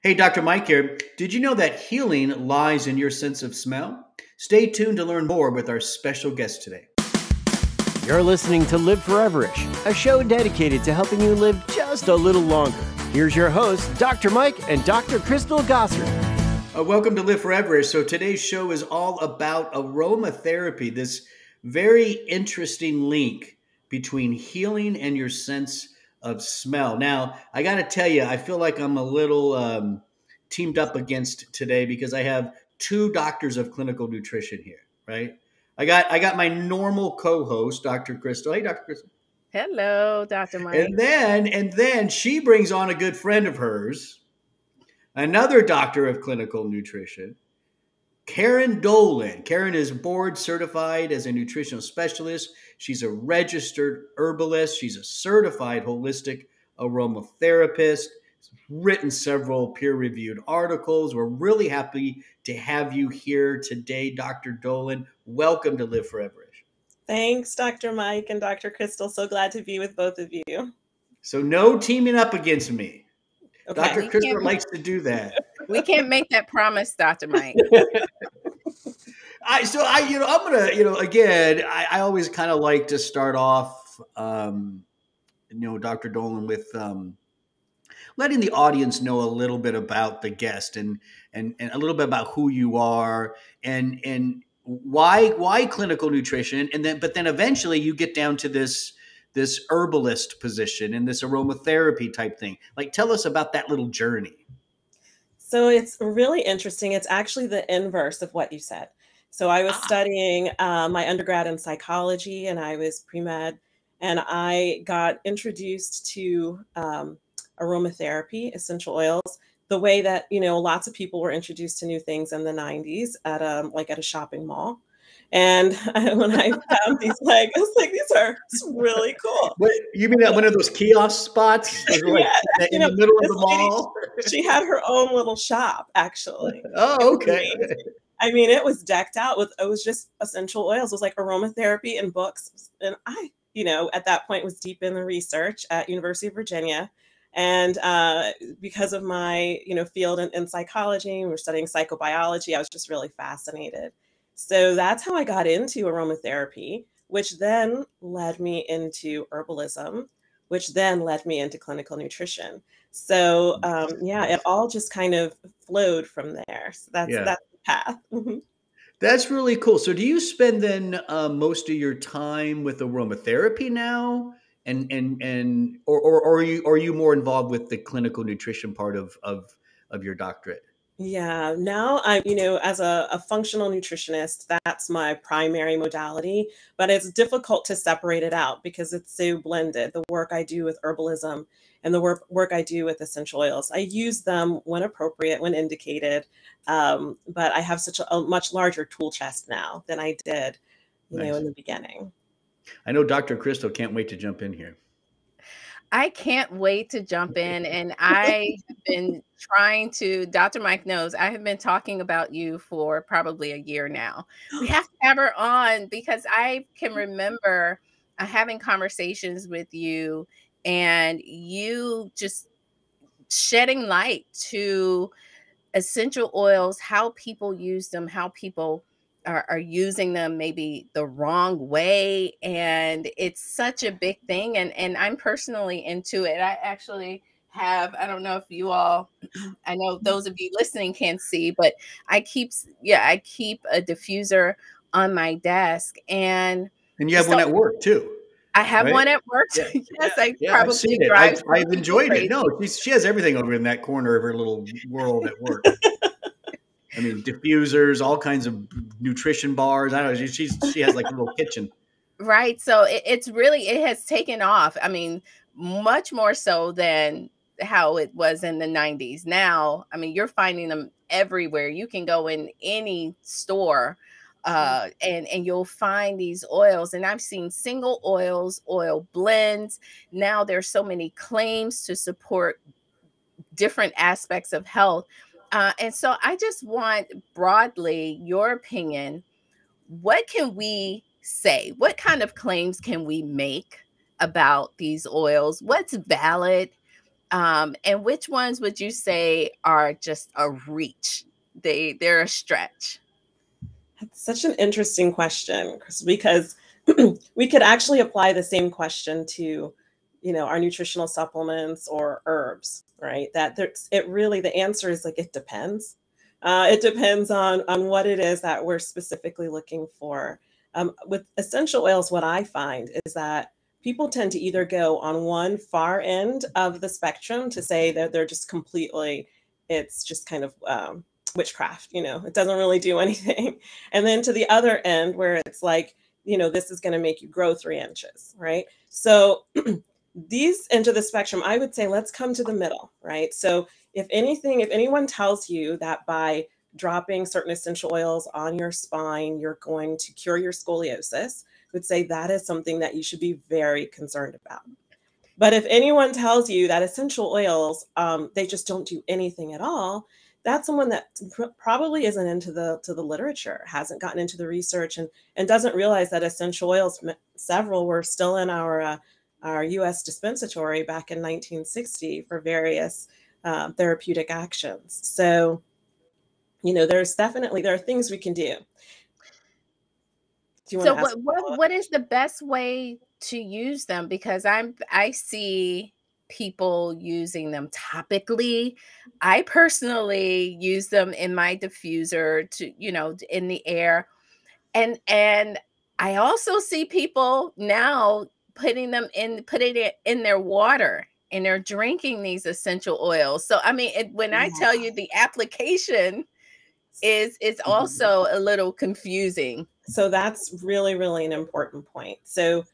Hey, Dr. Mike here. Did you know that healing lies in your sense of smell? Stay tuned to learn more with our special guest today. You're listening to Live Foreverish, a show dedicated to helping you live just a little longer. Here's your hosts, Dr. Mike and Dr. Crystal Gossard. Welcome to Live Forever. So today's show is all about aromatherapy, this very interesting link between healing and your sense of smell. Now, I got to tell you, I feel like I'm a little teamed up against today because I have two doctors of clinical nutrition here, right? I got my normal co-host, Dr. Crystal. Hey, Dr. Crystal. Hello, Dr. Mike. And then she brings on a good friend of hers, another doctor of clinical nutrition, Keren Dolan. Keren is board certified as a nutritional specialist. She's a registered herbalist. She's a certified holistic aromatherapist. Written several peer-reviewed articles. We're really happy to have you here today, Dr. Dolan. Welcome to Live Forever. Thanks, Dr. Mike and Dr. Crystal. So glad to be with both of you. So no teaming up against me. Okay. Dr. Crystal likes to do that. We can't make that promise, Dr. Mike. I'm gonna, again, I always kind of like to start off, Dr. Dolan with letting the audience know a little bit about the guest and a little bit about who you are and why clinical nutrition, but then eventually you get down to this herbalist position and this aromatherapy type thing. Like, tell us about that little journey. So it's really interesting. It's actually the inverse of what you said. So I was studying my undergrad in psychology, and I was pre-med, and I got introduced to aromatherapy, essential oils, the way that, lots of people were introduced to new things in the 90s at a shopping mall. And when I found these, I was like, these are really cool. What, you mean that one of those kiosk spots? In the middle of the mall? She had her own little shop, actually. Oh, okay. I mean, it was decked out it was just essential oils. It was like aromatherapy and books. And I, at that point was deep in the research at University of Virginia. And because of my, field in psychology, we were studying psychobiology, I was just really fascinated. So that's how I got into aromatherapy, which then led me into herbalism, which then led me into clinical nutrition. So it all just kind of flowed from there. So that's the path. That's really cool. So do you spend then most of your time with aromatherapy now? Or are you more involved with the clinical nutrition part of your doctorate? Yeah, now I'm, as a functional nutritionist, that's my primary modality, but it's difficult to separate it out because it's so blended. The work I do with herbalism and the work I do with essential oils, I use them when appropriate, when indicated. But I have such a much larger tool chest now than I did, in the beginning. I know Dr. Crystal can't wait to jump in here. I can't wait to jump in. And I have been trying to, Dr. Mike knows, I have been talking about you for probably a year now. We have to have her on because I can remember having conversations with you and you just shedding light to essential oils, how people use them, how people are using them maybe the wrong way. And it's such a big thing. And I'm personally into it. I actually have, I don't know if you all, I know those of you listening can't see, but I keep a diffuser on my desk. And you have one at work too. I have one at work. Yeah. Yes, I've seen it. I've enjoyed it. No, she has everything over in that corner of her little world at work. I mean, diffusers, all kinds of nutrition bars. I don't know. She has like a little kitchen. Right. So it has taken off. I mean, much more so than how it was in the 90s. Now, I mean, you're finding them everywhere. You can go in any store and you'll find these oils. And I've seen single oils, oil blends. Now there's so many claims to support different aspects of health. And so I just want broadly your opinion. What can we say? What kind of claims can we make about these oils? What's valid? And which ones would you say are just a reach? They're a stretch. That's such an interesting question, because we could actually apply the same question to, our nutritional supplements or herbs, right? The answer is like, it depends. It depends on what it is that we're specifically looking for. With essential oils, what I find is that people tend to either go on one far end of the spectrum to say that they're just completely, it's just kind of witchcraft, it doesn't really do anything. And then to the other end where it's like, this is going to make you grow 3 inches, right? So these end of the spectrum, I would say, let's come to the middle, right? So if anyone tells you that by dropping certain essential oils on your spine, you're going to cure your scoliosis, I would say that is something that you should be very concerned about. But if anyone tells you that essential oils, they just don't do anything at all, that's someone that probably isn't into the literature, hasn't gotten into the research, and doesn't realize that essential oils, several were still in our U.S. dispensatory back in 1960 for various therapeutic actions. So, there are things we can do. Do you want So to ask? what is the best way to use them? Because I see people using them topically. I personally use them in my diffuser to, in the air. And I also see people now putting it in their water, and they're drinking these essential oils. So I mean, when I tell you the application is also a little confusing. So that's really, really an important point. So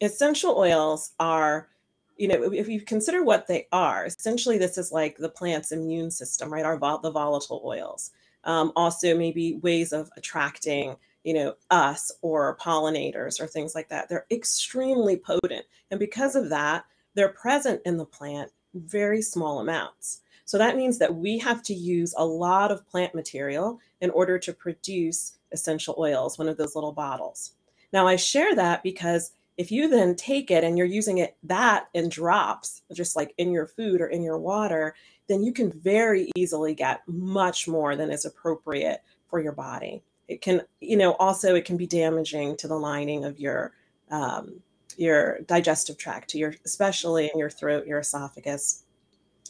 essential oils are, if you consider what they are, essentially this is like the plant's immune system, right? The volatile oils. Also maybe ways of attracting, us or pollinators or things like that. They're extremely potent. And because of that, they're present in the plant in very small amounts. So that means that we have to use a lot of plant material in order to produce essential oils, one of those little bottles. Now I share that because if you then take it and you're using it that in drops, just like in your food or in your water, then you can very easily get much more than is appropriate for your body. It can, also it can be damaging to the lining of your digestive tract, especially in your throat, your esophagus.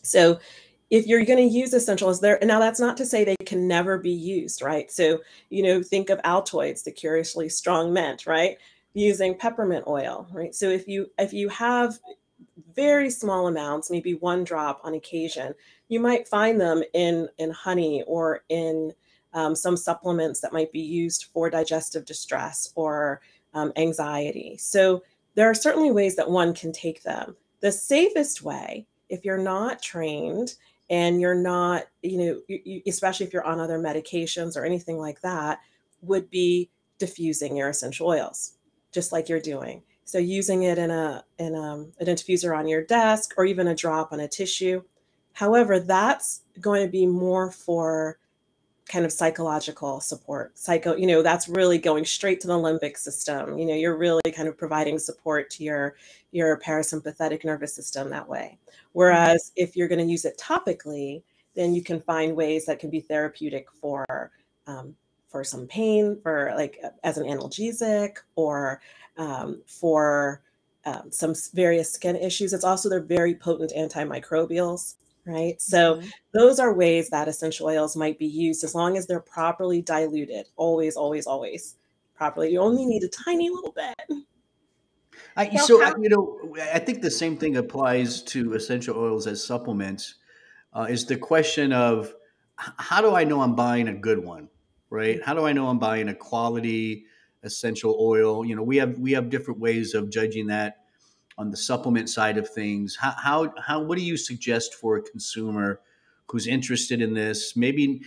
So if you're going to use essentials there, now that's not to say they can never be used, right? So, think of Altoids, the curiously strong mint, right? Using peppermint oil, right? So if you have very small amounts, maybe one drop on occasion, you might find them in honey or in some supplements that might be used for digestive distress or anxiety. So there are certainly ways that one can take them. The safest way, if you're not trained and you're not, especially if you're on other medications or anything like that, would be diffusing your essential oils, just like you're doing. So using it in an diffuser on your desk or even a drop on a tissue. However, that's going to be more for kind of psychological support. That's really going straight to the limbic system. You're really kind of providing support to your parasympathetic nervous system that way. Whereas if you're going to use it topically, then you can find ways that can be therapeutic for some pain, for like as an analgesic, or for some various skin issues. They're very potent antimicrobials, right? So those are ways that essential oils might be used as long as they're properly diluted. Always, always, always properly. You only need a tiny little bit. I think the same thing applies to essential oils as supplements. Is the question of how do I know I'm buying a good one, right? How do I know I'm buying a quality essential oil? We have different ways of judging that on the supplement side of things. What do you suggest for a consumer who's interested in this? Maybe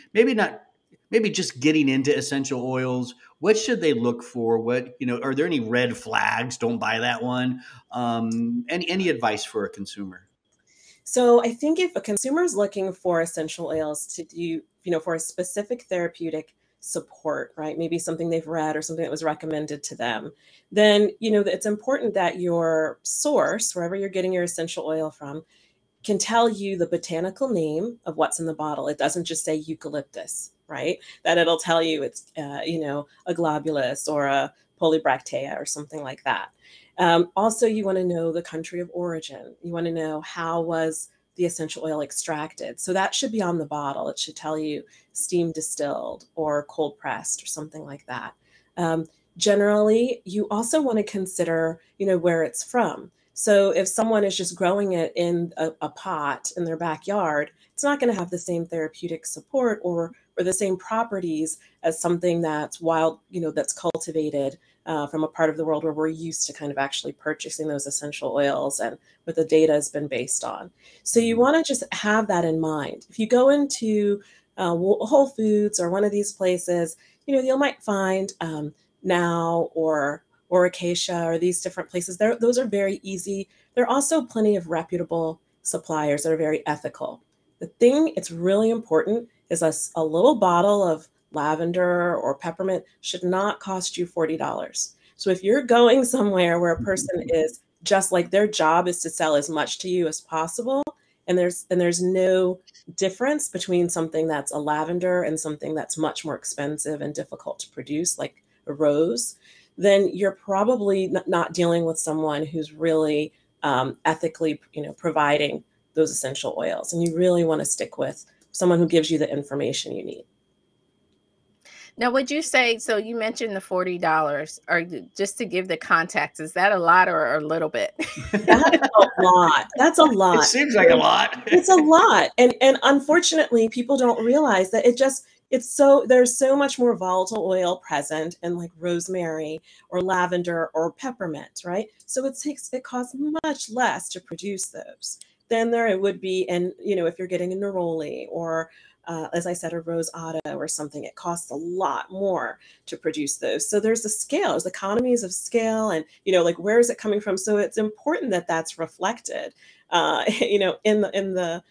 just getting into essential oils. What should they look for? Are there any red flags? Don't buy that one. Any advice for a consumer? So I think if a consumer is looking for essential oils to do, for a specific therapeutic support, right? Maybe something they've read or something that was recommended to them, then, it's important that your source, wherever you're getting your essential oil from, can tell you the botanical name of what's in the bottle. It doesn't just say eucalyptus, right? That it'll tell you it's, a globulus or a polybractea or something like that. Also, you want to know the country of origin. You want to know how was the essential oil extracted. So that should be on the bottle. It should tell you steam distilled or cold pressed or something like that. Generally, you also want to consider, where it's from. So if someone is just growing it in a pot in their backyard, it's not going to have the same therapeutic support or the same properties as something that's wild, that's cultivated from a part of the world where we're used to kind of actually purchasing those essential oils and what the data has been based on. So you want to just have that in mind. If you go into Whole Foods or one of these places, you might find Now or Acacia or these different places. Those are very easy. There are also plenty of reputable suppliers that are very ethical. The thing it's really important is a little bottle of lavender or peppermint should not cost you $40. So if you're going somewhere where a person is just like their job is to sell as much to you as possible, and there's no difference between something that's a lavender and something that's much more expensive and difficult to produce, like a rose, then you're probably not dealing with someone who's really ethically, providing those essential oils. And you really want to stick with someone who gives you the information you need. Now, would you say, so you mentioned the $40, or just to give the context, is that a lot or a little bit? That's a lot. That's a lot. It seems like a lot. It's a lot. And unfortunately, people don't realize that there's so much more volatile oil present in like rosemary or lavender or peppermint, right? So it costs much less to produce those than it would be. And, if you're getting a neroli or as I said, a rose otto or something, it costs a lot more to produce those. So there's there's economies of scale, and like where is it coming from? So it's important that that's reflected, in the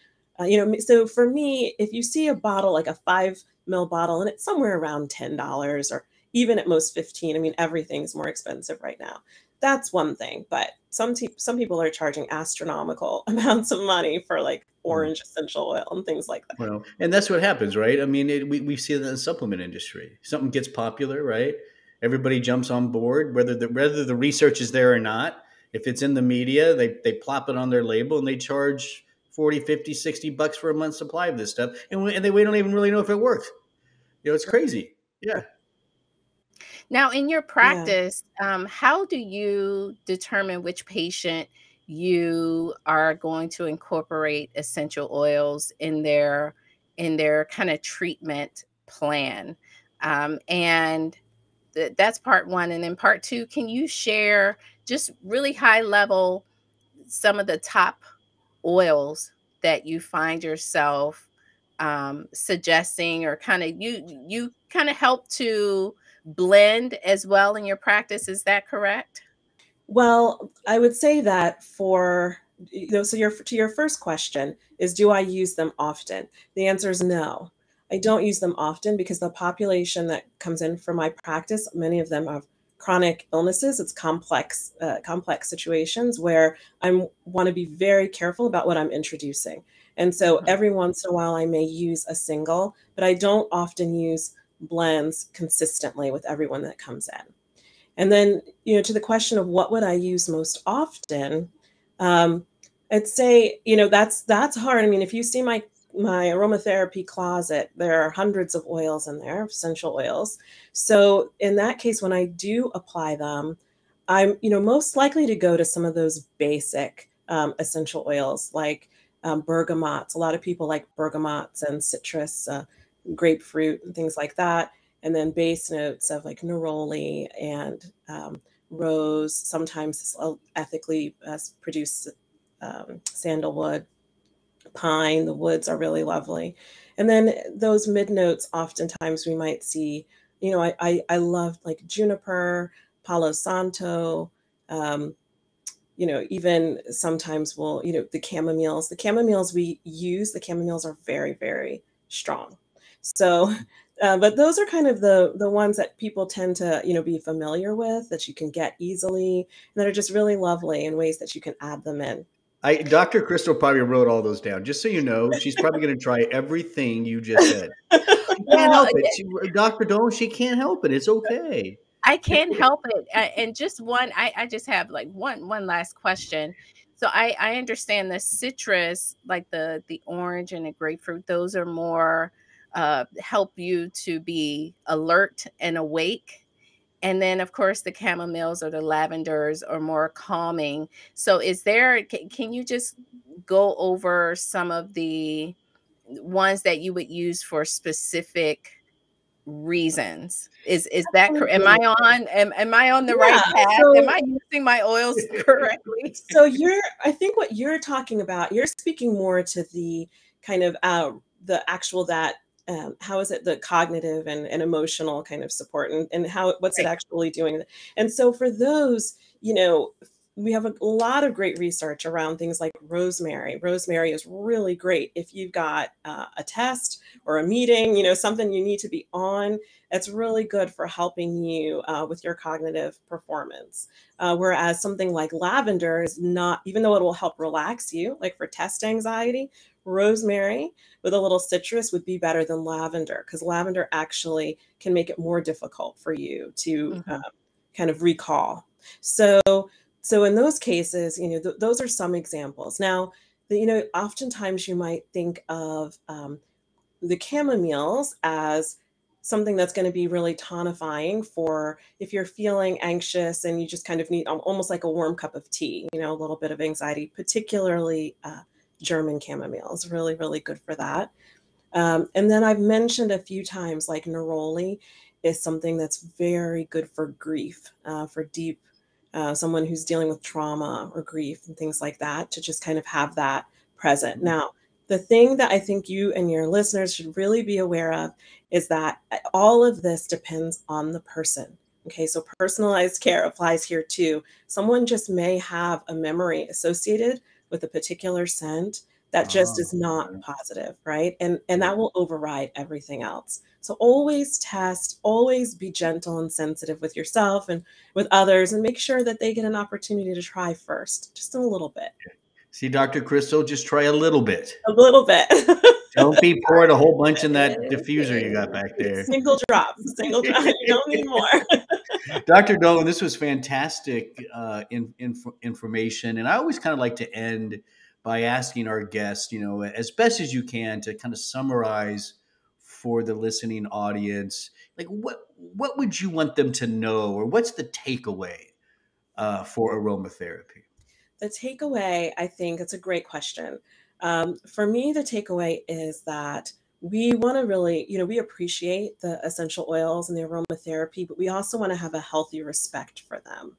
So for me, if you see a bottle like a 5 ml bottle and it's somewhere around $10 or even at most 15, I mean everything's more expensive right now. That's one thing, but some people are charging astronomical amounts of money for like orange essential oil and things like that. Well, and that's what happens, right? I mean, we see that in the supplement industry. Something gets popular, right? Everybody jumps on board, whether the research is there or not. If it's in the media, they plop it on their label and they charge 40, 50, 60 bucks for a month's supply of this stuff. And we don't even really know if it works. It's crazy. Yeah. Now, in your Yeah. practice, how do you determine which patient you are going to incorporate essential oils in their kind of treatment plan? And that's part one. And then part two, can you share just really high level some of the top oils that you find yourself suggesting, or kind of you kind of help to blend as well in your practice? Is that correct? Well, I would say that so to your first question is, do I use them often? The answer is no. I don't use them often because the population that comes in for my practice, many of them have chronic illnesses. It's complex situations where I want to be very careful about what I'm introducing. And so every once in a while I may use a single, but I don't often use blends consistently with everyone that comes in. And then, to the question of what would I use most often, I'd say, that's hard. I mean, if you see my aromatherapy closet, there are hundreds of oils in there, essential oils. So in that case, when I do apply them, I'm, most likely to go to some of those basic essential oils like bergamots. A lot of people like bergamots and citrus, grapefruit and things like that. And then base notes of like neroli and rose, sometimes ethically produced sandalwood, pine. The woods are really lovely. And then those mid notes, oftentimes we might see, I love like juniper, palo santo, even sometimes the camomiles we use, the camomiles are very, very strong. So, but those are kind of the ones that people tend to, be familiar with, that you can get easily, and that are just really lovely in ways that you can add them in. Dr. Crystal probably wrote all those down. Just so you know, she's probably going to try everything you just said. She can't Well, help it. Dr. Dolan, she can't help it. It's okay. I can't help it. And just one, I just have like one last question. So I understand the citrus, like the orange and the grapefruit, those are more help you to be alert and awake. And then of course the chamomiles or the lavenders are more calming. So can you just go over some of the ones that you would use for specific reasons? Is that correct? Absolutely. Am I on the Yeah. right path? Am So I using my oils correctly? So I think what you're talking about, you're speaking more to the kind of the actual that how is it the cognitive and emotional kind of support and how what's it Right. actually doing? And so for those, we have a lot of great research around things like rosemary. Rosemary is really great if you've got a test or a meeting, something you need to be on. It's really good for helping you with your cognitive performance. Whereas something like lavender is not, even though it will help relax you, like for test anxiety, rosemary with a little citrus would be better than lavender because lavender actually can make it more difficult for you to Mhm. kind of recall. So in those cases, those are some examples. Now, oftentimes you might think of the chamomiles as something that's going to be really tonifying for if you're feeling anxious and you just kind of need almost like a warm cup of tea, a little bit of anxiety, particularly German chamomile is really, really good for that. And then I've mentioned a few times like neroli is something that's very good for grief, for deep, someone who's dealing with trauma or grief and things like that, to just kind of have that present. Now, the thing that I think you and your listeners should really be aware of is that all of this depends on the person. Okay, so personalized care applies here too. Someone just may have a memory associated with a particular scent that just Oh, is not okay. positive, right? And Yeah. that will override everything else. So always test, always be gentle and sensitive with yourself and with others, and make sure that they get an opportunity to try first, just a little bit. See, Dr. Crystal, just try a little bit. A little bit. Don't be pouring a whole bunch in that diffuser you got back there. Single drops, single drop. You don't need more. Dr. Dolan, this was fantastic information. And I always kind of like to end by asking our guests, as best as you can, to kind of summarize for the listening audience, like what would you want them to know, or what's the takeaway for aromatherapy? The takeaway, I think it's a great question. For me, the takeaway is that we want to really, we appreciate the essential oils and the aromatherapy, but we also want to have a healthy respect for them.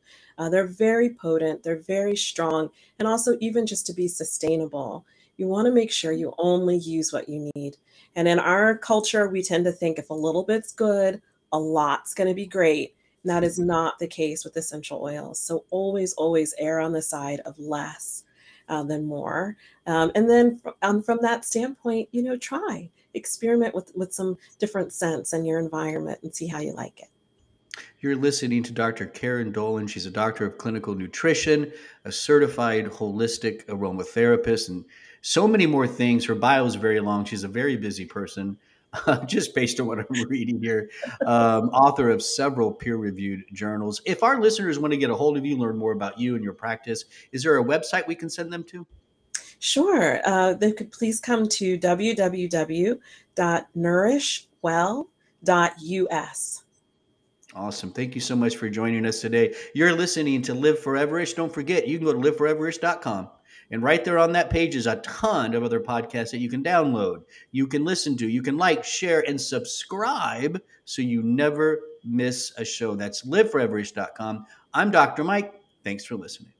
They're very potent, they're very strong, and also even just to be sustainable, you want to make sure you only use what you need. And in our culture, we tend to think if a little bit's good, a lot's going to be great. And that is not the case with essential oils. So always, always err on the side of less than more. And then from that standpoint, try, experiment with some different scents in your environment and see how you like it. You're listening to Dr. Keren Dolan. She's a doctor of clinical nutrition, a certified holistic aromatherapist, and so many more things. Her bio is very long. She's a very busy person, just based on what I'm reading here. Author of several peer reviewed journals. If our listeners want to get a hold of you, learn more about you and your practice, is there a website we can send them to? Sure. They could please come to www.nourishwell.us. Awesome. Thank you so much for joining us today. You're listening to Live Foreverish. Don't forget, you can go to liveforeverish.com. And right there on that page is a ton of other podcasts that you can download, you can listen to, you can like, share, and subscribe so you never miss a show. That's liveforeverish.com. I'm Dr. Mike. Thanks for listening.